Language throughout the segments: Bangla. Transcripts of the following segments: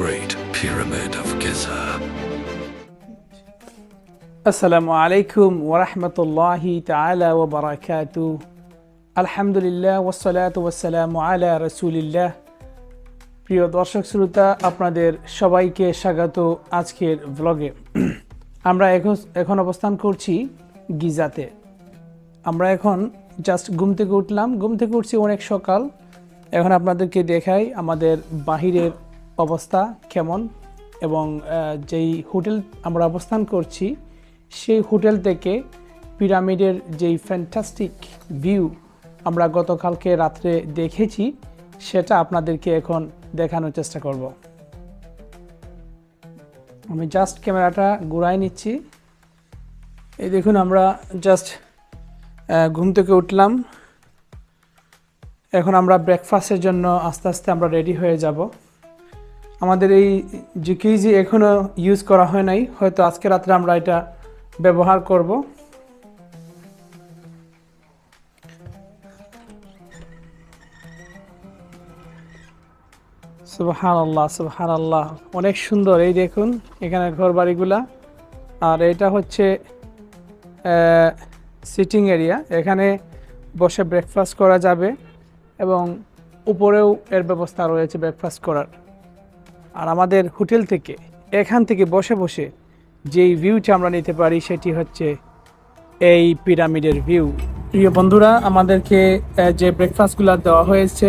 Great Pyramid of Giza. আসসালামু আলাইকুম ওরহমতুল্লাহি তাআলা ওয়া বারাকাতুহু। আলহামদুলিল্লাহ ওয়াসসালাতু ওয়াসসালামু আলা রাসূলিল্লাহ। প্রিয় দর্শক শ্রোতা, আপনাদের সবাইকে স্বাগত আজকের ব্লগে। আমরা এখন অবস্থান করছি গিজাতে। আমরা এখন জাস্ট ঘুম থেকে উঠলাম, ঘুম থেকে উঠছি অনেক সকাল। এখন আপনাদেরকে দেখাই আমাদের বাহিরের অবস্থা কেমন এবং যেই হোটেল আমরা অবস্থান করছি সেই হোটেল থেকে পিরামিডের যেই ফ্যান্টাস্টিক ভিউ আমরা গতকালকে রাত্রে দেখেছি সেটা আপনাদেরকে এখন দেখানোর চেষ্টা করব। আমি জাস্ট ক্যামেরাটা ঘুরাই নিচ্ছি। এই দেখুন, আমরা জাস্ট ঘুম থেকে উঠলাম। এখন আমরা ব্রেকফাস্টের জন্য আস্তে আস্তে আমরা রেডি হয়ে যাব। আমাদের এই জিকিজি এখনও ইউজ করা হয় নাই, হয়তো আজকে রাত্রে আমরা এটা ব্যবহার করব। সুবহানাল্লাহ সুবহানাল্লাহ, অনেক সুন্দর। এই দেখুন এখানে ঘর বাড়িগুলা, আর এটা হচ্ছে সিটিং এরিয়া। এখানে বসে ব্রেকফাস্ট করা যাবে এবং উপরেও এর ব্যবস্থা রয়েছে ব্রেকফাস্ট করার। আর আমাদের হোটেল থেকে এখান থেকে বসে বসে যেই ভিউটা আমরা নিতে পারি সেটি হচ্ছে এই পিরামিডের ভিউ। প্রিয় বন্ধুরা, আমাদেরকে যে ব্রেকফাস্টগুলো দেওয়া হয়েছে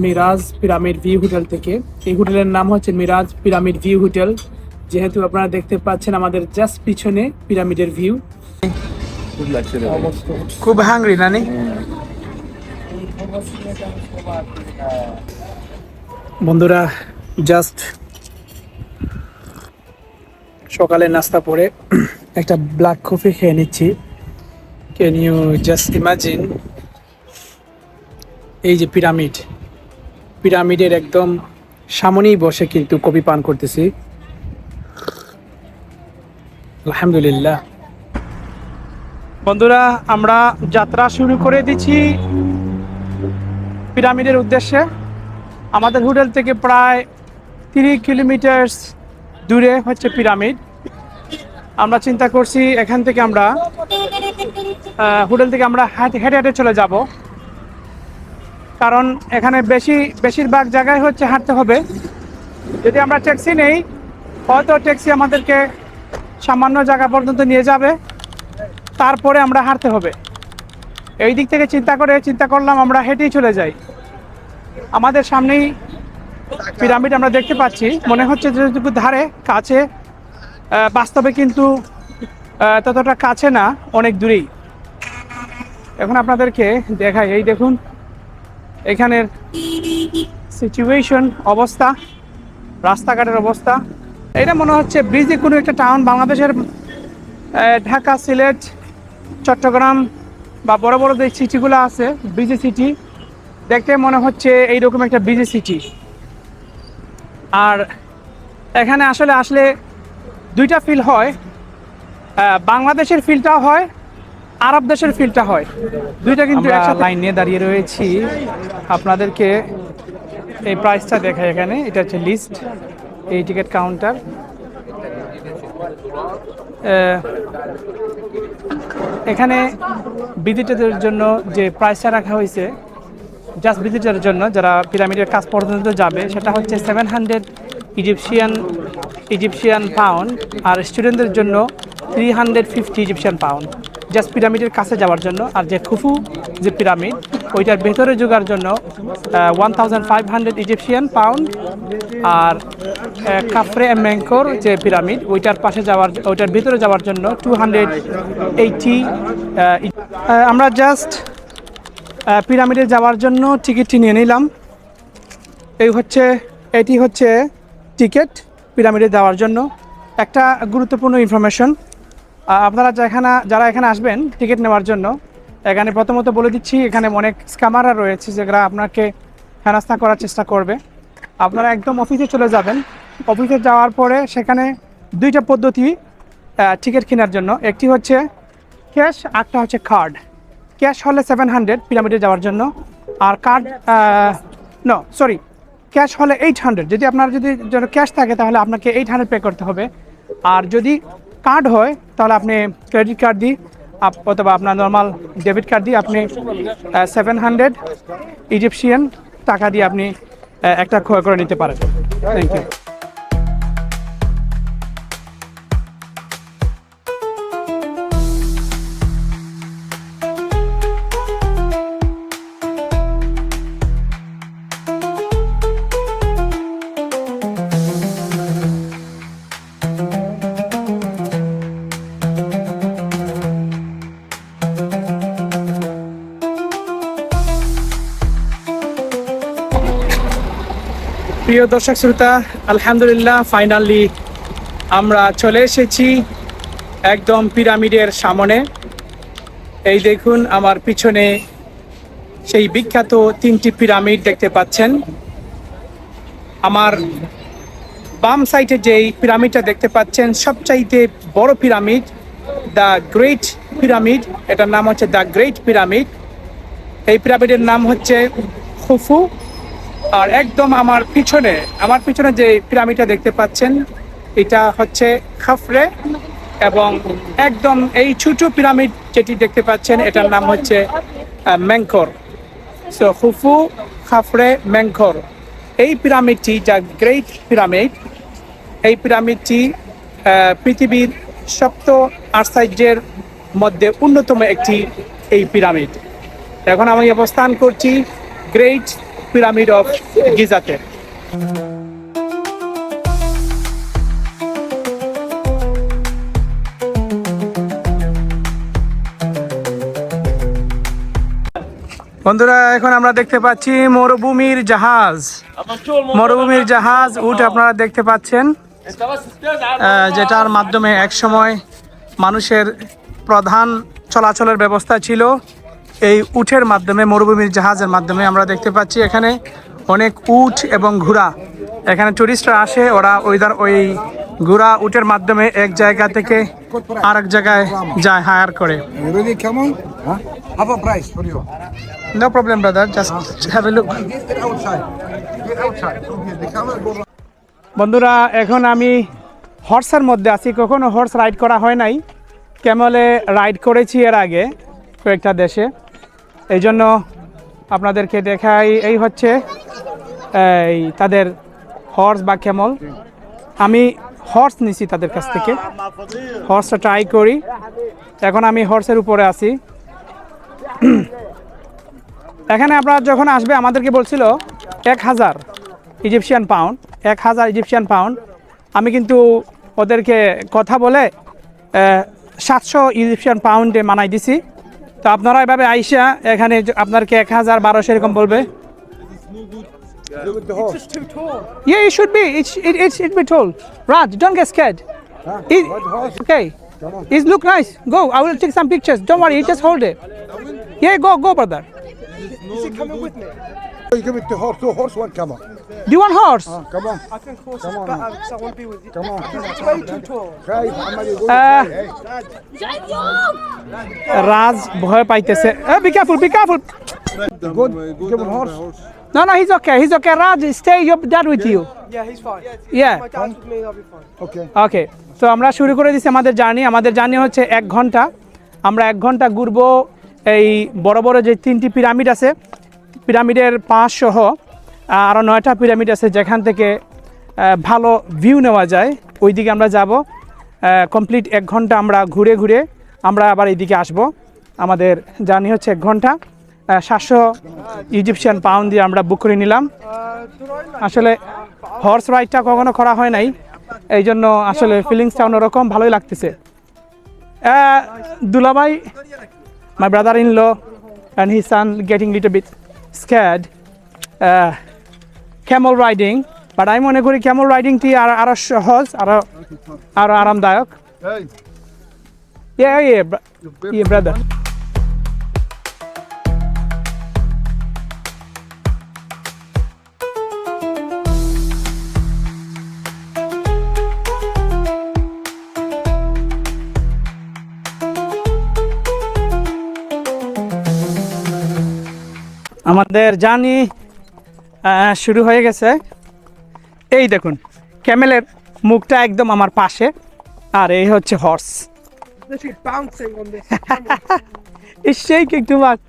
মিরাজ পিরামিড ভিউ হোটেল থেকে। এই হোটেলের নাম হচ্ছে মিরাজ পিরামিড ভিউ হোটেল। যেহেতু আপনারা দেখতে পাচ্ছেন আমাদের জাস্ট পিছনে পিরামিডের ভিউ। খুব হাংরি নানি? বন্ধুরা, জাস্ট সকালে নাস্তা পরে একটা ব্ল্যাক কফি খেয়ে নিচ্ছি। ক্যান ইউ জাস্ট ইমাজিন, এই যে পিরামিডের একদম সামনেই বসে কিন্তু কফি পান করতেছি। আলহামদুলিল্লাহ। বন্ধুরা, আমরা যাত্রা শুরু করে দিচ্ছি পিরামিডের উদ্দেশ্যে। আমাদের হোটেল থেকে প্রায় 3 কিলোমিটার দূরে হচ্ছে পিরামিড। আমরা চিন্তা করছি এখান থেকে আমরা হোটেল থেকে আমরা হেঁটে হেঁটে চলে যাব, কারণ এখানে বেশিরভাগ জায়গায় হচ্ছে হাঁটতে হবে। যদি আমরা ট্যাক্সি নেই, হয়তো ট্যাক্সি আমাদেরকে সামান্য জায়গা পর্যন্ত নিয়ে যাবে, তারপরে আমরা হাঁটতে হবে। এই দিক থেকে চিন্তা করলাম আমরা হেঁটেই চলে যাই। আমাদের সামনেই পিরামিড আমরা দেখতে পাচ্ছি, মনে হচ্ছে যেটুকু ধারে কাছে, বাস্তবে কিন্তু ততটা কাছে না, অনেক দূরেই। এখন আপনাদেরকে দেখাই, এই দেখুন এখানের সিচুয়েশন, অবস্থা, রাস্তাঘাটের অবস্থা। এটা মনে হচ্ছে ব্রিজে কোনো একটা টাউন, বাংলাদেশের ঢাকা, সিলেট, চট্টগ্রাম বা বড় বড় যে সিটিগুলো আছে, ব্রিজে সিটি দেখতে মনে হচ্ছে এইরকম একটা ব্রিজে সিটি। আর এখানে আসলে দুইটা ফিল হয়, বাংলাদেশের ফিলটাও হয়, আরব দেশের ফিলটা হয়, দুইটা কিন্তু একসাথে। লাইন নিয়ে দাঁড়িয়ে রয়েছি, আপনাদেরকে এই প্রাইসটা দেখাই। এখানে এটা হচ্ছে লিস্ট, এই টিকিট কাউন্টার। এখানে ভিজিটরদের জন্য যে প্রাইসটা রাখা হয়েছে, জাস্ট ভিজিটরের জন্য যারা পিরামিডের কাছ পর্যন্ত যাবে, সেটা হচ্ছে 700 ইজিপশিয়ান পাউন্ড। আর স্টুডেন্টদের জন্য 350 ইজিপশিয়ান পাউন্ড, জাস্ট পিরামিডের কাছে যাওয়ার জন্য। আর যে খুফু যে পিরামিড, ওইটার ভেতরে যোগার জন্য 1500 ইজিপশিয়ান পাউন্ড। আর কাফরে মেঙ্কোর যে পিরামিড, ওইটার ভিতরে যাওয়ার জন্য 280। আমরা জাস্ট পিরামিডে যাওয়ার জন্য টিকিটটি নিয়ে নিলাম। এটি হচ্ছে টিকিট পিরামিডে যাওয়ার জন্য। একটা গুরুত্বপূর্ণ ইনফরমেশন, আপনারা যারা এখানে আসবেন টিকিট নেওয়ার জন্য, এখানে প্রথমত বলে দিচ্ছি, এখানে অনেক স্ক্যামাররা রয়েছে যারা আপনাকে হেনস্থা করার চেষ্টা করবে। আপনারা একদম অফিসে চলে যাবেন। অফিসে যাওয়ার পরে সেখানে দুইটা পদ্ধতি টিকিট কেনার জন্য, একটি হচ্ছে ক্যাশ, আরটা হচ্ছে কার্ড। ক্যাশ হলে 700 পিরামিডে যাওয়ার জন্য, আর কার্ড ক্যাশ হলে 800, যদি আপনার যদি ক্যাশ থাকে তাহলে আপনাকে 800 পে করতে হবে। আর যদি কার্ড হয় তাহলে আপনি ক্রেডিট কার্ড দিয়ে অথবা আপনার নর্মাল ডেবিট কার্ড দিয়ে আপনি 700 ইজিপশিয়ান টাকা দিয়ে আপনি একটা ক্রয় করে নিতে পারেন। Thank you. প্রিয় দর্শক শ্রোতা, আলহামদুলিল্লাহ ফাইনালি আমরা চলে এসেছি একদম পিরামিডের সামনে। এই দেখুন আমার পিছনে সেই বিখ্যাত 3টি পিরামিড দেখতে পাচ্ছেন। আমার বাম সাইডে যেই পিরামিডটা দেখতে পাচ্ছেন সবচাইতে বড় পিরামিড, দ্য গ্রেট পিরামিড, এটার নাম হচ্ছে দ্য গ্রেট পিরামিড। এই পিরামিডের নাম হচ্ছে খুফু। আর একদম আমার পিছনে যে পিরামিডটা দেখতে পাচ্ছেন এটা হচ্ছে খাফরে, এবং একদম এই ছোট পিরামিড যেটি দেখতে পাচ্ছেন এটার নাম হচ্ছে মেঙ্কর। সো খুফু, খাফরে, মেঙ্কর, এই পিরামিডটি যা গ্রেট পিরামিড, এই পিরামিডটি পৃথিবীর সপ্ত আশ্চর্যের মধ্যে অন্যতম একটি এই পিরামিড। এখন আমি অবস্থান করছি গ্রেট পিরামিড অফ গিজাতে। বন্ধুরা, এখন আমরা দেখতে পাচ্ছি মরুভূমির জাহাজ উট আপনারা দেখতে পাচ্ছেন, যেটার মাধ্যমে একসময় মানুষের প্রধান চলাচলের ব্যবস্থা ছিল এই উটের মাধ্যমে, মরুভূমির জাহাজের মাধ্যমে। আমরা দেখতে পাচ্ছি এখানে অনেক উট এবং ঘোড়া, এখানে টুরিস্টরা আসে, ওরা ওই ঘোড়া উটের মাধ্যমে এক জায়গা থেকে আরেক জায়গায় যায়, হায়ার করে। No problem, brother. Just have a look. বন্ধুরা, এখন আমি হর্সের মধ্যে আছি। কখনো হর্স রাইড করা হয় নাই, ক্যামেলে রাইড করেছি এর আগে কয়েকটা দেশে, এই জন্য আপনাদেরকে দেখাই। এই হচ্ছে এই তাদের হর্স বা ক্যামল। আমি হর্স নিছি তাদের কাছ থেকে, হর্সটা ট্রাই করি। এখন আমি হর্সের উপরে আছি। এখানে আপনারা যখন আসবে আমাদেরকে বলছিল 1000 ইজিপশিয়ান পাউন্ড, 1000 ইজিপশিয়ান পাউন্ড। আমি কিন্তু ওদেরকে কথা বলে 700 ইজিপশিয়ান পাউন্ডে মানাই দিছি। তো আপনারা এভাবে আইসা এখানে আপনাকে 1000-1200 এরকম বলবে। It's just too tall. Yeah, it should be. It be tall. Raj, don't get scared. Okay. It look nice. Go. I will take some pictures. Don't worry. You just hold it. Yeah, go, brother. Is he coming with me? You give it to horse, two horse, one camel. Do you want horse? Come on. I think horse is better because I want to be with you. Come on. It's way too tall. Hey, Muhammad, you go. Raj ভয় পাইতেছে। Be careful, be careful. Good. Give him horse. No, he's okay. He's okay. Raj, stay your dad with you. Yeah, he's fine. Yeah. My dad's with me, I'll be fine. Okay. ওকে, তো আমরা শুরু করে দিচ্ছি আমাদের জার্নি হচ্ছে 1 ঘন্টা। আমরা 1 ঘন্টা ঘুরবো এই বড় বড় যে 3টি পিরামিড আছে, পিরামিডের 5 সহ আরও 9টা পিরামিড আছে যেখান থেকে ভালো ভিউ নেওয়া যায়। ওই দিকে আমরা যাব। কমপ্লিট 1 ঘন্টা আমরা ঘুরে আমরা আবার এইদিকে আসব। আমাদের জার্নি হচ্ছে 1 ঘন্টা। 700 ইজিপশিয়ান পাউন্ড দিয়ে আমরা বুক করে নিলাম। আসলে হর্স রাইডটা কখনো করা হয় নাই, এই জন্য আসলে ফিলিংসটা অন্যরকম, ভালোই লাগতেছে। দুলাভাই, my brother-in-law and his son getting little bit scared camel riding, but আমি মনে করি camel riding টি আরো সহজ, আরো আরামদায়ক। Hey. Yeah, brother. আমাদের জার্নি শুরু হয়ে গেছে। এই দেখুন ক্যামেলের মুখটা একদম আমার পাশে, আর এই হচ্ছে horse. Literally bouncing on this. It's shaking too much.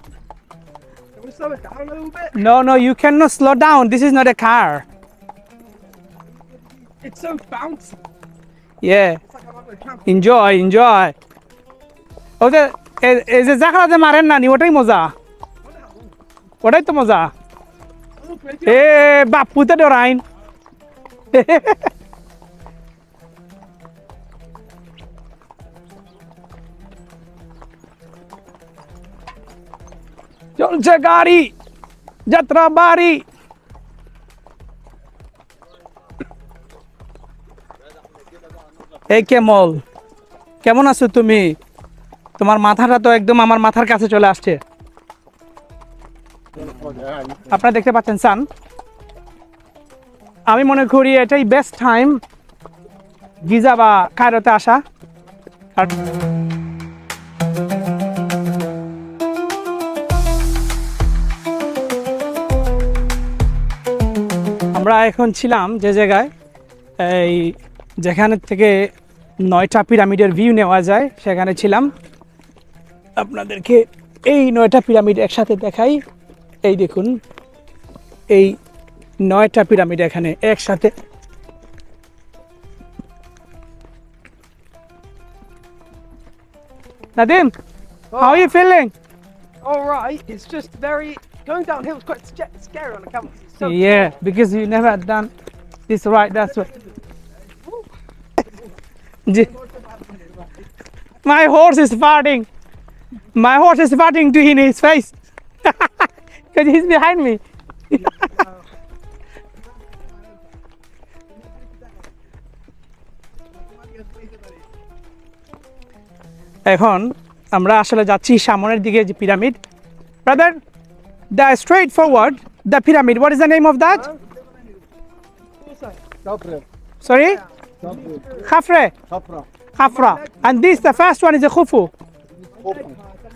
Can we slow it down a little bit? No, you cannot slow down. This is not a car. It's so bouncy. Yeah, It's like I'm having a trampoline. enjoy. ওদের এই যে জাখরাতে মারেন না নি, ওটাই মজা, ওটাই তো মজা। Oh, great. এ বাপুতে ডরাইন। চলছে গাড়ি, যাত্রা বাড়ি। এই কেমল, কেমন আছো তুমি? তোমার মাথাটা তো একদম আমার মাথার কাছে চলে আসছে। আপনারা দেখতে পাচ্ছেন সান, আমি মনে করি এটাই বেস্ট টাইম গিজা বা কায়রোতে আসা। আর আমরা এখন ছিলাম যে জায়গায়, এই যেখানে থেকে 9টা পিরামিডের ভিউ নেওয়া যায় সেখানে ছিলাম। আপনাদেরকে এই 9টা পিরামিড একসাথে দেখাই। এই দেখুন এই 9টা পিরামিড এখানে একসাথে। Nadim, how are you feeling? All right. It's just very going downhill is quite scary on the camel. It's so Yeah, because you never done this right, that's why. My horse is farting. My horse is farting to in his face. Because he's behind me. এখন আমরা আসলে যাচ্ছি সামনের দিকে যে pyramid. Brother, the straight forward the pyramid, what is the name of that? Khafra. Sorry, Khafre. Khafra. Khafra. And this the first one is a Khufu.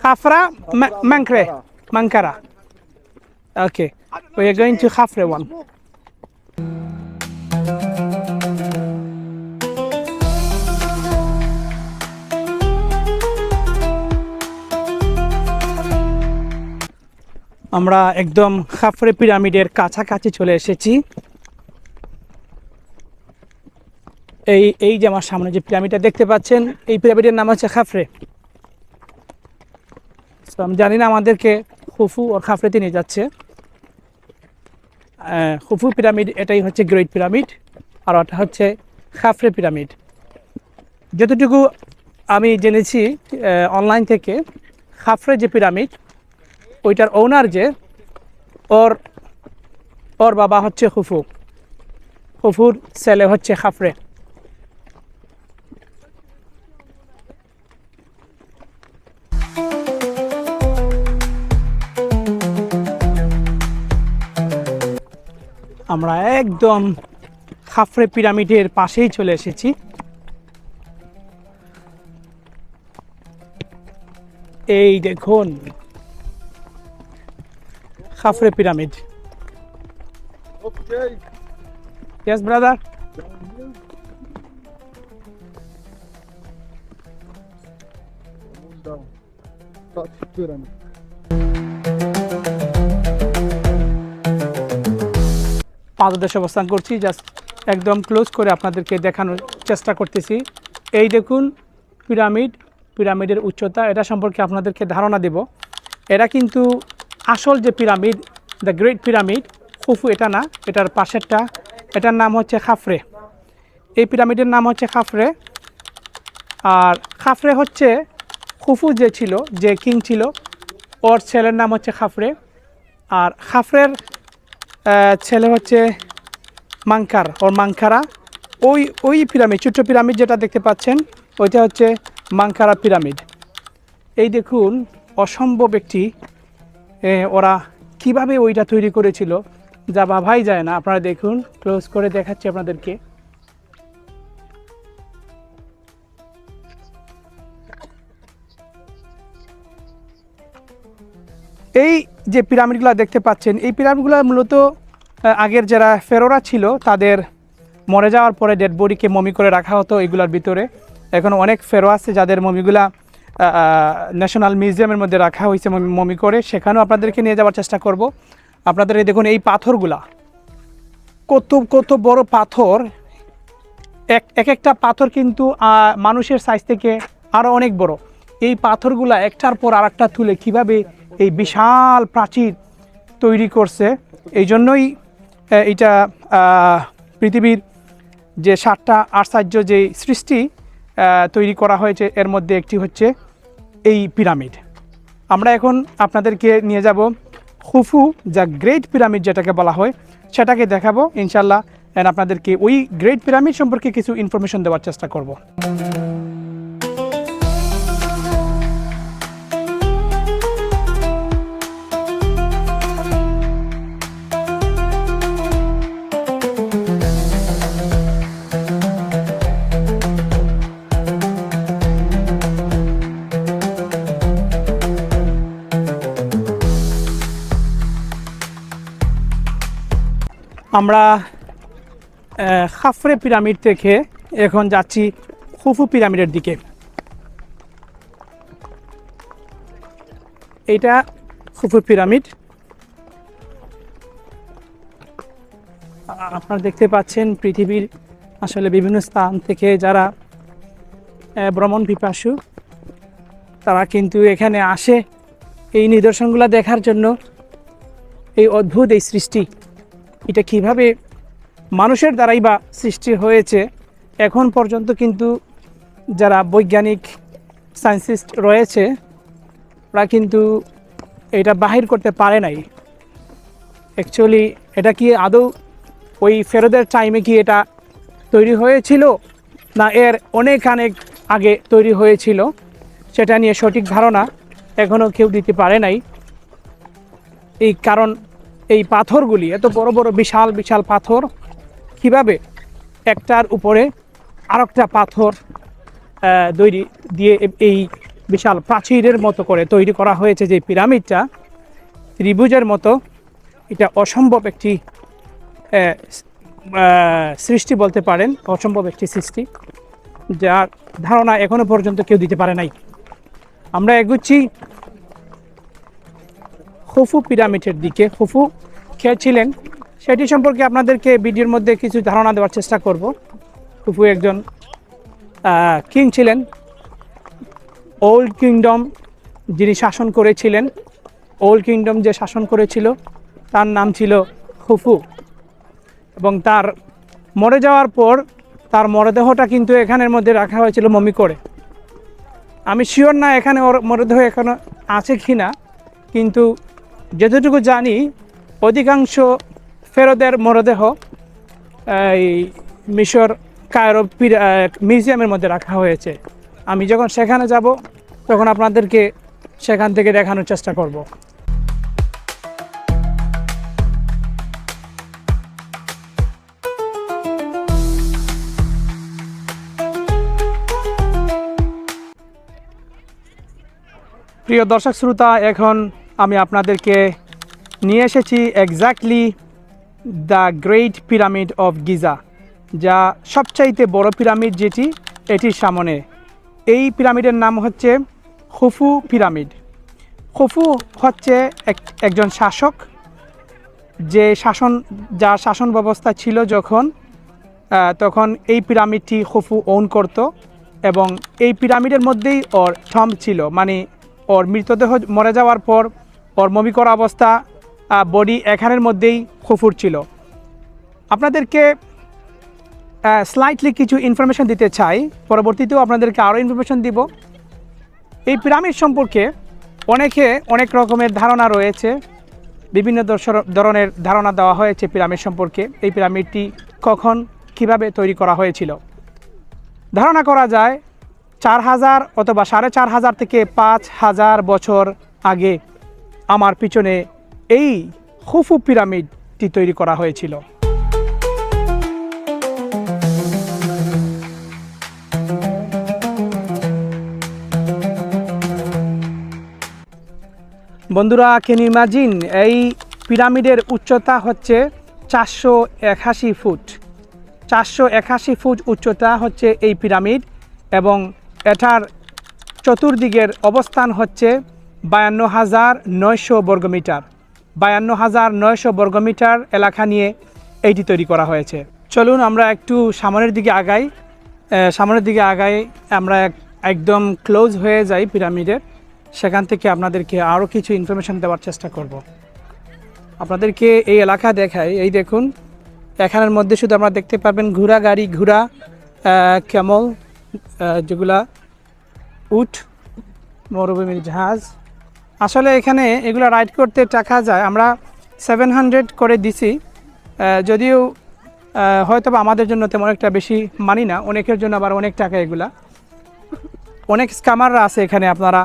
Khafra, Mankara. Okay, we are going to Khafre one. আমরা একদম খাফরে পিরামিডের কাছাকাছি চলে এসেছি। এই যে আমার সামনে যে পিরামিডটা দেখতে পাচ্ছেন, এই পিরামিডের নাম হচ্ছে খাফরে। তো আমি জানি না আমাদেরকে খুফু আর খাফরেতে নিয়ে যাচ্ছে। খুফু পিরামিড এটাই হচ্ছে গ্রেট পিরামিড, আর ওটা হচ্ছে খাফরে পিরামিড। যতটুকু আমি জেনেছি অনলাইন থেকে, খাফরে যে পিরামিড ওইটার ওনার যে ওর বাবা হচ্ছে খুফু, খুফুর ছেলে হচ্ছে খাফরে। আমরা একদম খাফরে পিরামিডের পাশেই চলে এসেছি। এই দেখুন খাফরে pyramid. Okay. Yes, brother. Down. Touch pyramid. পাদদেশে অবস্থান করছি, জাস্ট একদম ক্লোজ করে আপনাদেরকে দেখানোর চেষ্টা করতেছি। এই দেখুন পিরামিডের উচ্চতা, এটা সম্পর্কে আপনাদেরকে ধারণা দেব। এরা কিন্তু আসল যে pyramid, the great pyramid Khufu, এটা না, এটার পাশেরটা, এটার নাম হচ্ছে খাফরে। এই পিরামিডের নাম হচ্ছে খাফরে। আর খাফরে হচ্ছে খুফু যে ছিল, যে কিং ছিল, ওর ছেলের নাম হচ্ছে খাফরে। আর খাফরের ছেলে হচ্ছে মাংকারা। ওই পিরামিড, ছোট্ট পিরামিড যেটা দেখতে পাচ্ছেন, ওইটা হচ্ছে মাংকারা পিরামিড। এই দেখুন অসম্ভব একটি, ওরা কিভাবে ওইটা তৈরি করেছিল যা ভাবাই যায় না। আপনারা দেখুন, ক্লোজ করে দেখাচ্ছি আপনাদেরকে। এই যে পিরামিডগুলো দেখতে পাচ্ছেন, এই পিরামিডগুলো মূলত আগের যারা ফেরোরা ছিল তাদের মরে যাওয়ার পরে ডেড বডিকে মমি করে রাখা হতো এগুলোর ভিতরে। এখন অনেক ফেরো আছে যাদের মমিগুলা ন্যাশনাল মিউজিয়ামের মধ্যে রাখা হয়েছে মমি করে, সেখানেও আপনাদেরকে নিয়ে যাওয়ার চেষ্টা করব। আপনাদের এই দেখুন এই পাথরগুলা কত কত বড় পাথর, এক একটা পাথর কিন্তু মানুষের সাইজ থেকে আরও অনেক বড়। এই পাথরগুলা একটার পর আরেকটা তুলে কিভাবে এই বিশাল প্রাচীর তৈরি করছে, এই জন্যই এটা পৃথিবীর যে 7টা আশ্চর্য যে সৃষ্টি তৈরি করা হয়েছে এর মধ্যে একটি হচ্ছে এই পিরামিড। আমরা এখন আপনাদেরকে নিয়ে যাব খুফু, যা গ্রেট পিরামিড যেটাকে বলা হয়, সেটাকে দেখাবো ইনশাল্লাহ। অ্যান্ড আপনাদেরকে ওই গ্রেট পিরামিড সম্পর্কে কিছু ইনফরমেশন দেওয়ার চেষ্টা করব। আমরা খাফরে পিরামিড থেকে এখন যাচ্ছি খুফু পিরামিডের দিকে। এটা খুফু পিরামিড, আপনারা দেখতে পাচ্ছেন পৃথিবীর আসলে বিভিন্ন স্থান থেকে যারা ভ্রমণ পিপাসু তারা কিন্তু এখানে আসে এই নিদর্শনগুলো দেখার জন্য। এই অদ্ভুত এই সৃষ্টি, এটা কিভাবে মানুষের দ্বারাই বা সৃষ্টি হয়েছে এখন পর্যন্ত কিন্তু যারা বৈজ্ঞানিক সায়েন্টিস্ট রয়েছে ওরা কিন্তু এটা বাহির করতে পারে নাই। অ্যাকচুয়ালি এটা কি আদৌ ওই ফেরোদের টাইমে কি এটা তৈরি হয়েছিল না এর অনেক আগে তৈরি হয়েছিল, সেটা নিয়ে সঠিক ধারণা এখনও কেউ দিতে পারে নাই। এই কারণ এই পাথরগুলি এত বড় বড় বিশাল বিশাল পাথর কিভাবে একটার উপরে আরেকটা পাথর তৈরি দিয়ে এই বিশাল প্রাচীরের মতো করে তৈরি করা হয়েছে যে পিরামিডটা ত্রিভুজের মতো, এটা অসম্ভব একটি সৃষ্টি বলতে পারেন, অসম্ভব একটি সৃষ্টি যার ধারণা এখনো পর্যন্ত কেউ দিতে পারে নাই। আমরা এগুচ্ছি খুফু পিরামিডের দিকে। খুফু কে ছিলেন সেটি সম্পর্কে আপনাদেরকে ভিডিওর মধ্যে কিছু ধারণা দেওয়ার চেষ্টা করব। খুফু একজন কিং ছিলেন, ওল্ড কিংডম যিনি শাসন করেছিলেন, ওল্ড কিংডম যে শাসন করেছিল তার নাম ছিল খুফু। এবং তার মরে যাওয়ার পর তার মরদেহটা কিন্তু এখানের মধ্যে রাখা হয়েছিল মমি করে। আমি শিওর না এখানে ওর মরদেহ এখনো আছে কি না, কিন্তু যতটুকু জানি অধিকাংশ ফেরোদের মরদেহ এই মিশর কায়রো মিউজিয়ামের মধ্যে রাখা হয়েছে। আমি যখন সেখানে যাব তখন আপনাদেরকে সেখান থেকে দেখানোর চেষ্টা করব। প্রিয় দর্শক শ্রোতা, এখন আমি আপনাদেরকে নিয়ে এসেছি exactly the great pyramid of Giza, যা সবচাইতে বড় পিরামিড যেটি এটির সামনে। এই পিরামিডের নাম হচ্ছে খুফু পিরামিড। খুফু হচ্ছে একজন শাসক, যার শাসন ব্যবস্থা ছিল তখন এই পিরামিডটি খুফু ওন করত এবং এই পিরামিডের মধ্যেই ওর থম্ব ছিল, মানে ওর মৃতদেহ মরে যাওয়ার পর ওর মমি করা অবস্থা বডি এখানের মধ্যেই খুফুর ছিল। আপনাদেরকে স্লাইটলি কিছু ইনফরমেশন দিতে চাই, পরবর্তীতেও আপনাদেরকে আরও ইনফরমেশন দিব। এই পিরামিড সম্পর্কে অনেক রকমের ধারণা রয়েছে, বিভিন্ন ধরনের ধারণা দেওয়া হয়েছে পিরামিড সম্পর্কে। এই পিরামিডটি কখন কিভাবে তৈরি করা হয়েছিল ধারণা করা যায় 4000 অথবা 4500 থেকে 5000 বছর আগে আমার পিছনে এই খুফু পিরামিডটি তৈরি করা হয়েছিল। বন্ধুরা, ক্যান ইউ ইমাজিন এই পিরামিডের উচ্চতা হচ্ছে 481 ফুট। 481 ফুট উচ্চতা হচ্ছে এই পিরামিড এবং এটার চতুর্দিকের অবস্থান হচ্ছে 52,900 বর্গমিটার। 52,900 বর্গমিটার এলাকা নিয়ে এইটি তৈরি করা হয়েছে। চলুন আমরা একটু সামনের দিকে আগাই। আমরা একদম ক্লোজ হয়ে যাই পিরামিডের। সেখান থেকে আপনাদেরকে আরও কিছু ইনফরমেশন দেওয়ার চেষ্টা করব। আপনাদেরকে এই এলাকা দেখাই। এই দেখুন, এখানের মধ্যে শুধু আমরা দেখতে পাবেন ঘোড়া গাড়ি, ঘোড়া, ক্যামল, যেগুলা উট, মরুভূমির জাহাজ। আসলে এখানে এগুলো রাইড করতে টাকা যায়। আমরা 700 করে দিছি, যদিও হয়তো বা আমাদের জন্য তেমন একটা বেশি মানি না, অনেকের জন্য আবার অনেক টাকা এগুলা। অনেক স্ক্যামাররা আছে এখানে, আপনারা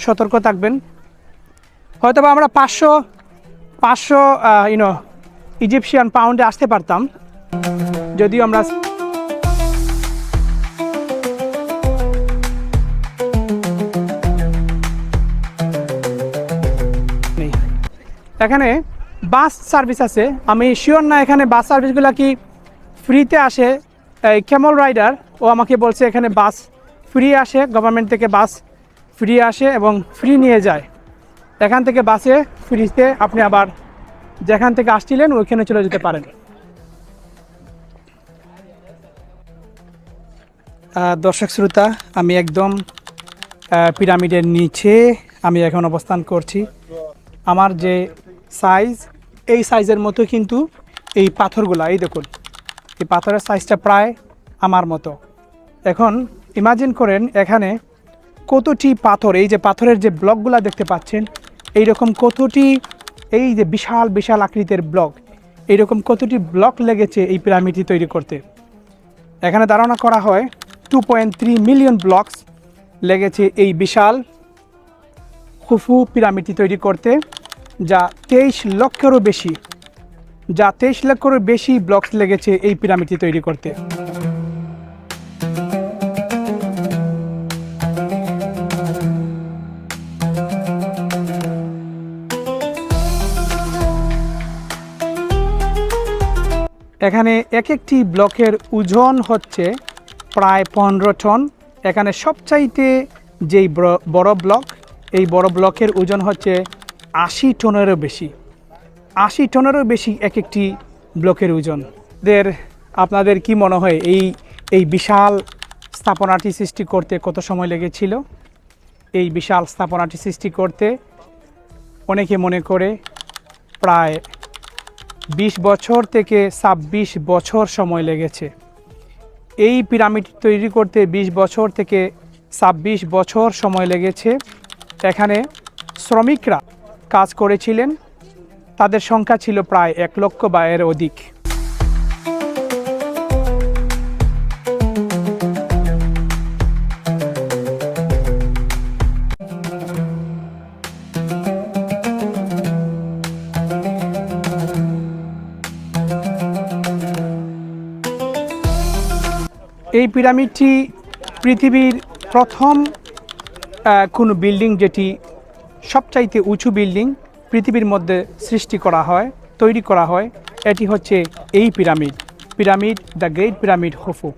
সতর্ক থাকবেন। হয়তো বা আমরা 500 ইজিপশিয়ান পাউন্ডে আসতে পারতাম, যদিও আমরা এখানে বাস সার্ভিস আছে। আমি শিওর না এখানে বাস সার্ভিসগুলো কি ফ্রিতে আসে। এই ক্যামল রাইডার ও আমাকে বলছে এখানে বাস ফ্রি আসে, গভর্নমেন্ট থেকে বাস ফ্রি আসে এবং ফ্রি নিয়ে যায়। এখান থেকে বাসে ফ্রিতে আপনি আবার যেখান থেকে আসছিলেন ওইখানে চলে যেতে পারেন। দর্শক শ্রোতা, আমি একদম পিরামিডের নিচে আমি এখন অবস্থান করছি। আমার যে সাইজ, এই সাইজের মতো কিন্তু এই পাথরগুলা, এই দেখুন, এই পাথরের সাইজটা প্রায় আমার মতো। এখন ইমাজিন করেন এখানে কতটি পাথর, এই যে পাথরের যে ব্লকগুলা দেখতে পাচ্ছেন, এইরকম কতটি, এই যে বিশাল বিশাল আকৃতির ব্লক, এইরকম কতটি ব্লক লেগেছে এই পিরামিডটি তৈরি করতে। এখানে ধারণা করা হয় 2.3 মিলিয়ন ব্লকস লেগেছে এই বিশাল খুফু পিরামিডটি তৈরি করতে, যা 23 লক্ষেরও বেশি ব্লকস লেগেছে এই পিরামিডটি তৈরি করতে। এখানে এক একটি ব্লকের ওজন হচ্ছে প্রায় 15 টন। এখানে সবচাইতে যেই বড় ব্লক, এই বড় ব্লকের ওজন হচ্ছে 80 টনেরও বেশি। 80 টনেরও বেশি এক একটি ব্লকের ওজন। আপনাদের কি মনে হয় এই বিশাল স্থাপনাটি সৃষ্টি করতে কত সময় লেগেছিল? এই বিশাল স্থাপনাটি সৃষ্টি করতে অনেকে মনে করে প্রায় 20 বছর থেকে 26 বছর সময় লেগেছে। এই পিরামিড তৈরি করতে 20 বছর থেকে 26 বছর সময় লেগেছে। এখানে শ্রমিকরা কাজ করেছিলেন, তাদের সংখ্যা ছিল প্রায় 1 লক্ষ বা এর অধিক। এই পিরামিডটি পৃথিবীর প্রথম কোনো বিল্ডিং, যেটি সবচাইতে উঁচু বিল্ডিং পৃথিবীর মধ্যে তৈরি করা হয়, এটি হচ্ছে এই pyramid the great pyramid Khufu.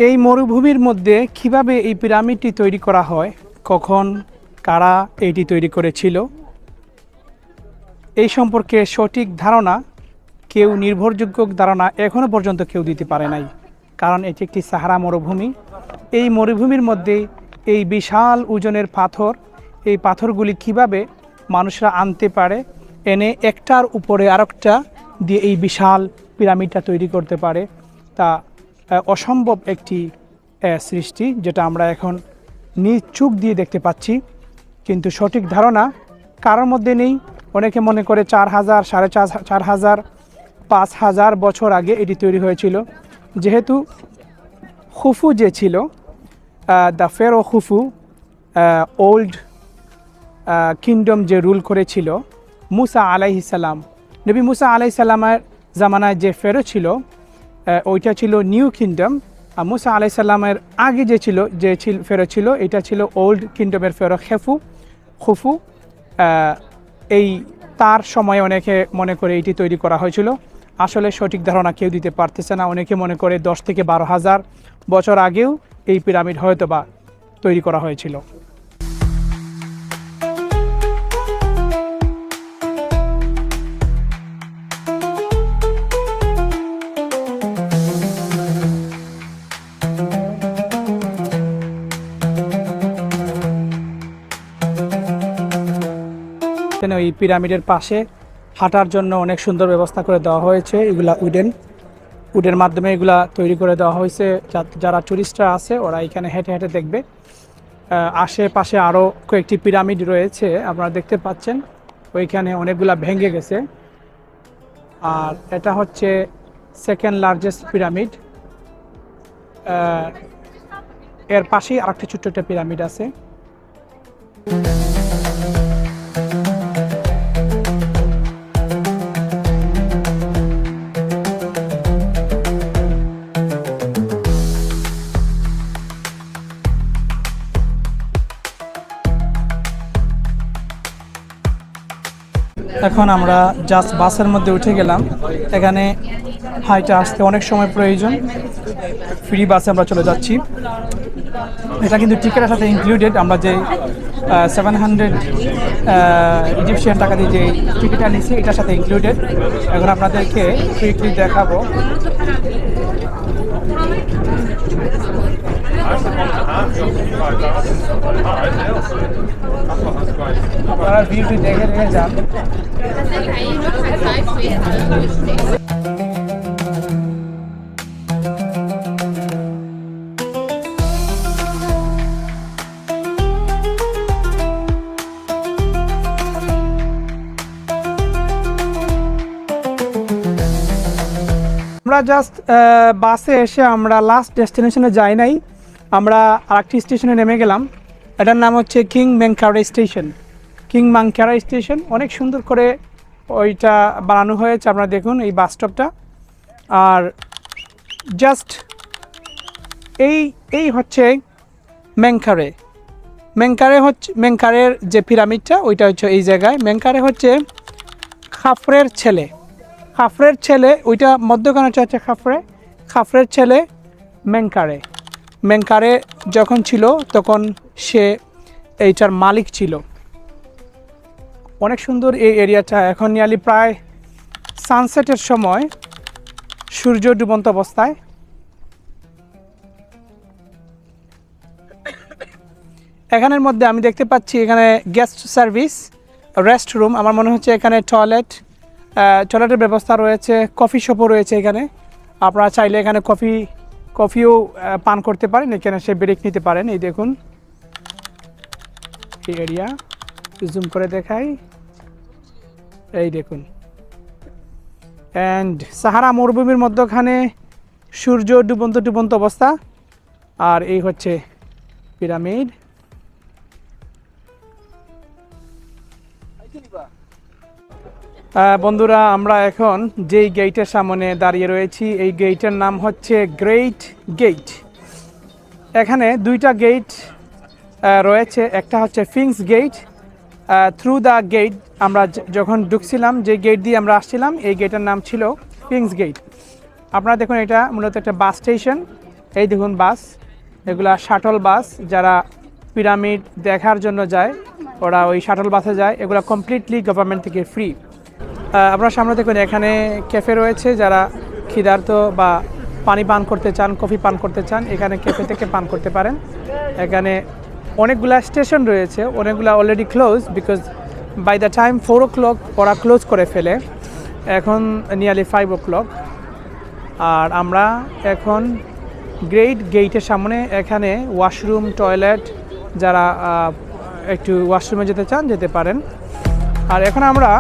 এই মরুভূমির মধ্যে কিভাবে এই পিরামিডটি তৈরি করা হয়, কখন কারা এটি তৈরি করেছিল, এই সম্পর্কে সঠিক ধারণা, নির্ভরযোগ্য ধারণা এখনও পর্যন্ত কেউ দিতে পারে নাই। কারণ এটি একটি সাহারা মরুভূমি। এই মরুভূমির মধ্যে এই বিশাল ওজনের পাথর, এই পাথরগুলি কিভাবে মানুষরা আনতে পারে, এনে একটার উপরে আরেকটা দিয়ে এই বিশাল পিরামিডটা তৈরি করতে পারে, তা অসম্ভব একটি সৃষ্টি, যেটা আমরা এখন নিজ চোখ দিয়ে দেখতে পাচ্ছি। কিন্তু সঠিক ধারণা কারোর মধ্যে নেই। অনেকে মনে করে 4000, 4500, 5000 বছর আগে এটি তৈরি হয়েছিল। যেহেতু খুফু যে ছিল, দ্য ফেরো খুফু, ওল্ড কিংডম যে রুল করেছিল মুসা আলাইহিস সালাম, নবী মুসা আলাইহিস সালামের জামানায় যে ফেরো ছিল, ওইটা ছিল নিউ কিংডম। আর মুসা আলাইহিস সালামের আগে যে ফেরো ছিল, এটা ছিল ওল্ড কিংডমের ফেরো খুফু। এই তার সময়ে অনেকে মনে করে এটি তৈরি করা হয়েছিল। আসলে সঠিক ধারণা কেউ দিতে পারতেছে না। অনেকে মনে করে 10 থেকে 12,000 বছর আগেও এই পিরামিড হয়তোবা তৈরি করা হয়েছিল। এই পিরামিডের পাশে হাঁটার জন্য অনেক সুন্দর ব্যবস্থা করে দেওয়া হয়েছে। এগুলা উডের মাধ্যমে এগুলা তৈরি করে দেওয়া হয়েছে, যারা টুরিস্টরা আছে ওরা এখানে হেঁটে হেঁটে দেখবে। আশেপাশে আরও কয়েকটি পিরামিড রয়েছে, আপনারা দেখতে পাচ্ছেন ওইখানে অনেকগুলা ভেঙে গেছে। আর এটা হচ্ছে সেকেন্ড লার্জেস্ট পিরামিড। এর পাশেই আরেকটা ছোট্ট একটা পিরামিড আছে। এখন আমরা জাস্ট বাসের মধ্যে উঠে গেলাম। এখানে হাইটে আসতে অনেক সময় প্রয়োজন। ফ্রি বাসে আমরা চলে যাচ্ছি। এটা কিন্তু টিকিটের সাথে ইনক্লুডেড। আমরা যে 700 ইজিপশিয়ান টাকা দিয়ে যে টিকিটটা নিচ্ছি এটার সাথে ইনক্লুডেড। এখন আপনাদেরকে কুইকলি দেখাবো। আপনারা ভিউটি দেখে নিয়ে যান। আমরা জাস্ট বাসে এসে আমরা লাস্ট ডেস্টিনেশনে যাই নাই, আমরা আরেকটি স্টেশনে নেমে গেলাম। এটার নাম হচ্ছে কিং ম্যাংকারে স্টেশন। কিং ম্যাংকারে স্টেশন অনেক সুন্দর করে ওইটা বানানো হয়েছে, আপনারা দেখুন এই বাস স্টপটা। আর জাস্ট এই হচ্ছে ম্যাংকারের যে পিরামিডটা ওইটা হচ্ছে এই জায়গায়। ম্যাংকারে হচ্ছে খাফরের ছেলে, ওইটা মধ্যখানে হচ্ছে খাফরের ছেলে ম্যাংকারে যখন ছিল তখন সে এইটার মালিক ছিল। অনেক সুন্দর এই এরিয়াটা। এখন নিয়ালি প্রায় সানসেটের সময়, সূর্য ডুবন্ত অবস্থায়। এখানের মধ্যে আমি দেখতে পাচ্ছি এখানে গেস্ট সার্ভিস, রেস্ট রুম, আমার মনে হচ্ছে এখানে টয়লেটের ব্যবস্থা রয়েছে, কফি শপও রয়েছে এখানে। আপনারা চাইলে এখানে কফিও পান করতে পারেন, এখানে সে ব্রেক নিতে পারেন। এই দেখুন এই এরিয়া, জুম করে দেখাই, এই দেখুন। অ্যান্ড সাহারা মরুভূমির মধ্যখানে সূর্য ডুবন্ত অবস্থা। আর এই হচ্ছে পিরামিড। বন্ধুরা, আমরা এখন যেই গেটের সামনে দাঁড়িয়ে রয়েছি এই গেটের নাম হচ্ছে গ্রেট গেট। এখানে দুইটা গেট রয়েছে, একটা হচ্ছে ফিংস গেট। থ্রু দ্য গেট আমরা যখন ঢুকছিলাম, যে গেট দিয়ে আমরা আসছিলাম এই গেটের নাম ছিল ফিংস গেট। আপনারা দেখুন এটা মূলত একটা বাস স্টেশন। এই দেখুন বাস, এগুলা শাটল বাস। যারা পিরামিড দেখার জন্য যায় ওরা ওই শাটল বাসে যায়। এগুলো কমপ্লিটলি গভর্নমেন্ট থেকে ফ্রি। আপনার সামনে দেখুন এখানে ক্যাফে রয়েছে, যারা ক্ষুধার্ত বা পানি পান করতে চান, কফি পান করতে চান, এখানে ক্যাফে থেকে পান করতে পারেন। এখানে অনেকগুলা স্টেশন রয়েছে, অনেকগুলা already close, because by the time 4 o'clock ওরা ক্লোজ করে ফেলে। এখন নিয়ারলি 5 o'clock। আর আমরা এখন গ্রেট গেটের সামনে। এখানে ওয়াশরুম, টয়লেট, যারা একটু ওয়াশরুমে যেতে চান যেতে পারেন। আর এখন আমরা